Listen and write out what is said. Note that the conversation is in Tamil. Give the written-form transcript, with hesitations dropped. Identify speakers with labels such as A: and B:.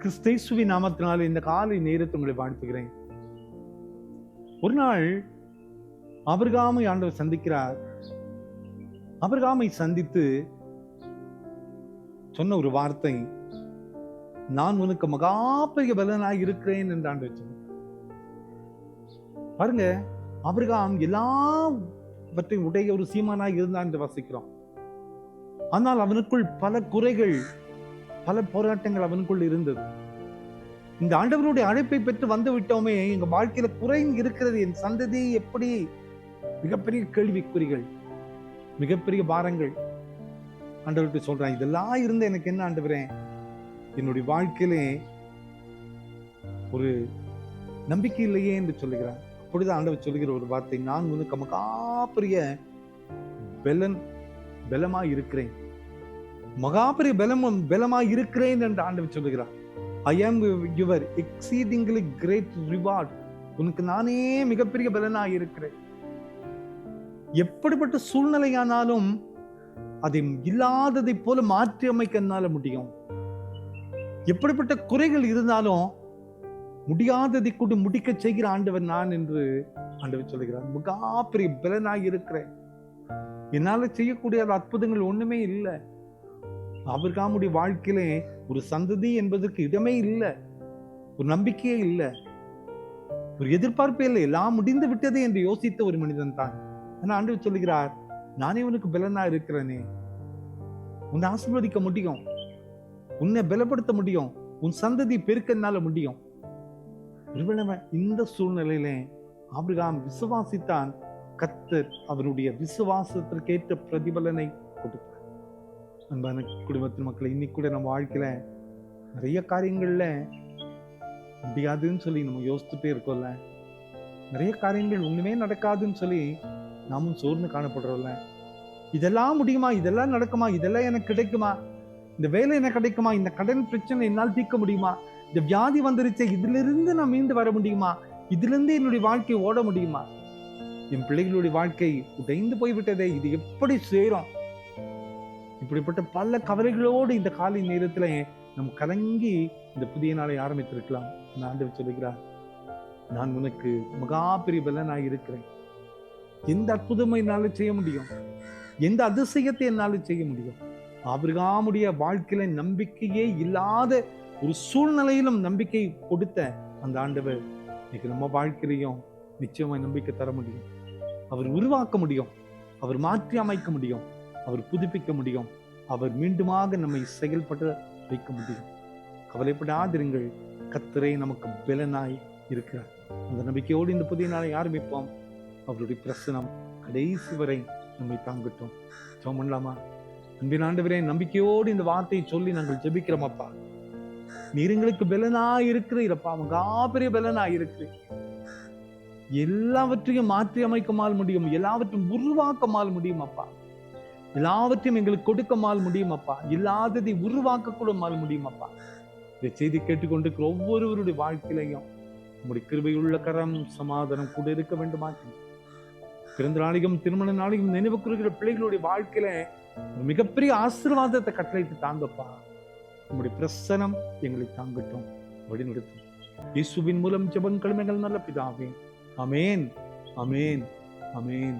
A: கிறிஸ்தேசுவின் நாமத்தினால இந்த காலை நேரத்தை உங்களை வாழ்த்துகிறேன். ஒரு நாள் ஆபிரகாமை ஆண்டவர் சந்திக்கிறார். ஆபிரகாமை சந்தித்து சொன்ன ஒரு வார்த்தை, நான் உனக்கு மகா பெரிய பலனாய் இருக்கிறேன் என்று ஆண்டவர் சொன்னார். பாருங்க, ஆபிரகாம் எல்லாவற்றையும் உடைய ஒரு சீமானாய் இருந்தான் என்று வாசிக்கிறோம். ஆனால் அவனுக்குள் பல குறைகள், பல போராட்டங்கள் அவனுக்குள் இருந்தது. இந்த ஆண்டவருடைய அழைப்பை பெற்று வந்து விட்டோமே, எங்க வாழ்க்கையில குறை இருக்கிறது, என் சந்ததி எப்படி? மிகப்பெரிய கேள்விக்குறிகள், மிகப்பெரிய பாரங்கள். ஆண்டவர்கிட்ட சொல்றான், இதெல்லாம் இருந்த எனக்கு என்ன ஆண்டவரே? என்னுடைய வாழ்க்கையிலே ஒரு நம்பிக்கை இல்லையே என்று சொல்லுகிறான். அப்பொழுது ஆண்டவர் சொல்லுகிற ஒரு வார்த்தை, நான் உனக்கு மகா பெரிய பலமாய் இருக்கிறேன், மகா பெரிய பலமாய் இருக்கிறேன் என்று ஆண்டவர் சொல்லுகிறார். I am your exceedingly great reward. உனக்கு நானே மிகப்பெரிய பலனாய் இருக்கிறேன். எப்படிப்பட்ட சூழ்நிலையானாலும் அதை இல்லாததை போல மாற்றி அமைக்க என்னால முடியும். எப்படிப்பட்ட குறைகள் இருந்தாலும் முடியாததை கூட முடிக்க செய்கிற ஆண்டவர் நான் என்று ஆண்டவர் சொல்லுகிறார். மிக பெரிய பலனாய் இருக்கிறேன். என்னால செய்யக்கூடிய அற்புதங்கள் ஒண்ணுமே இல்லை. ஆபிரகாமுடைய வாழ்க்கையிலே ஒரு சந்ததி என்பதற்கு இடமே இல்லை, ஒரு நம்பிக்கையே இல்லை, ஒரு எதிர்பார்ப்பே இல்லை. எல்லாம் முடிந்து விட்டது என்று யோசித்த ஒரு மனிதன் தான். ஆனா ஆண்டவர் சொல்லுகிறார், நானே உனக்கு பலனா இருக்கிறேனே, உன்னை ஆசீர்வதிக்க முடியும், உன்னை பலப்படுத்த முடியும், உன் சந்ததி பெருக்கனால முடியும். ஒருவேளை இந்த சூழ்நிலையில ஆபிரகாம் விசுவாசித்தான். கர்த்தர் அவருடைய விசுவாசத்திற்கேற்ற பிரதிபலனை கொடுத்தார். அன்பான குடும்பத்தின் மக்களை, இன்னைக்கு கூட நம்ம வாழ்க்கையில நிறைய காரியங்கள்ல முடியாதுன்னு சொல்லி நம்ம யோசிச்சுட்டே இருக்கோம்ல. நிறைய காரியங்கள் ஒண்ணுமே நடக்காதுன்னு சொல்லி நாமும் சோர்ந்து காணப்படுறோம்ல. இதெல்லாம் முடியுமா? இதெல்லாம் நடக்குமா? இதெல்லாம் எனக்கு கிடைக்குமா? இந்த வேலை எனக்கு கிடைக்குமா? இந்த கடன் பிரச்சனை என்னால் தீர்க்க முடியுமா? இந்த வியாதி வந்துருச்சு, இதுல இருந்து நான் மீண்டு வர முடியுமா? இதுல இருந்து என்னுடைய வாழ்க்கை ஓட முடியுமா? என் பிள்ளைகளுடைய வாழ்க்கை உடைந்து போய்விட்டதே, இது எப்படி சேரும்? இப்படிப்பட்ட பல கவலைகளோடு இந்த காலை நேரத்துல நம் கலங்கி இந்த புதிய நாளை ஆரம்பித்திருக்கலாம். ஆண்டவர் சொல்லுகிறார், நான் உனக்கு மகா பெரிய பலனாய் இருக்கிறேன். எந்த அற்புதமும் என்னால செய்ய முடியும், எந்த அதிசயத்தை என்னால செய்ய முடியும். ஆபிரகாமுடைய வாழ்க்கையில நம்பிக்கையே இல்லாத ஒரு சூழ்நிலையிலும் நம்பிக்கை கொடுத்த அந்த ஆண்டவர் இன்னைக்கு நம்ம வாழ்க்கையிலையும் நிச்சயமா நம்பிக்கை தர முடியும். அவர் உருவாக்க முடியும், அவர் மாற்றி அமைக்க முடியும், அவர் புதுப்பிக்க முடியும், அவர் மீண்டுமாக நம்மை செயல்பட வைக்க முடியும். கவலைப்படாதிருங்கள், கர்த்தரே நமக்கு பலனாய் இருக்கிறார். அந்த நம்பிக்கையோடு இந்த புதிய நாளை ஆரம்பிப்போம். அவருடைய பிரசனம் கடைசி வரை நம்மை தாங்கட்டும். ஜெபம் பண்ணலாமா? அன்பின் ஆண்டவரே, நம்பிக்கையோடு இந்த வார்த்தையை சொல்லி நாங்கள் ஜெபிக்கிறோம். அப்பா, நீர் எங்களுக்கு பலனாய் இருக்கிறீரப்பா, மகா பெரிய பலனாய் இருக்கிறீர். எல்லாவற்றையும் மாற்றி அமைக்கமால் முடியும், எல்லாவற்றையும் உருவாக்கமால் முடியும் அப்பா, எல்லாவற்றையும் எங்களுக்கு கொடுக்கமால் முடியும் அப்பா, இல்லாததை உருவாக்க கூட முடியும் அப்பா. இந்த செய்தி கேட்டுக்கொண்டிருக்கிற ஒவ்வொருவருடைய வாழ்க்கையிலையும் உங்களுடைய கிருபையுள்ள கரம், சமாதானம் கூட இருக்க வேண்டுமா? பிறந்த நாளையும் திருமண நாளையும் நினைவு கூறுகிற பிள்ளைகளுடைய வாழ்க்கையில ஒரு மிகப்பெரிய ஆசீர்வாதத்தை கட்டளையிட்டு தாங்கப்பா. உங்களுடைய பிரசனம் எங்களை தாங்கட்டும், வழிநடத்தும். இயேசுவின் மூலம் ஜெபங்களும் எங்கள் நல்ல பிதாவே. ஆமேன், ஆமேன், ஆமேன்.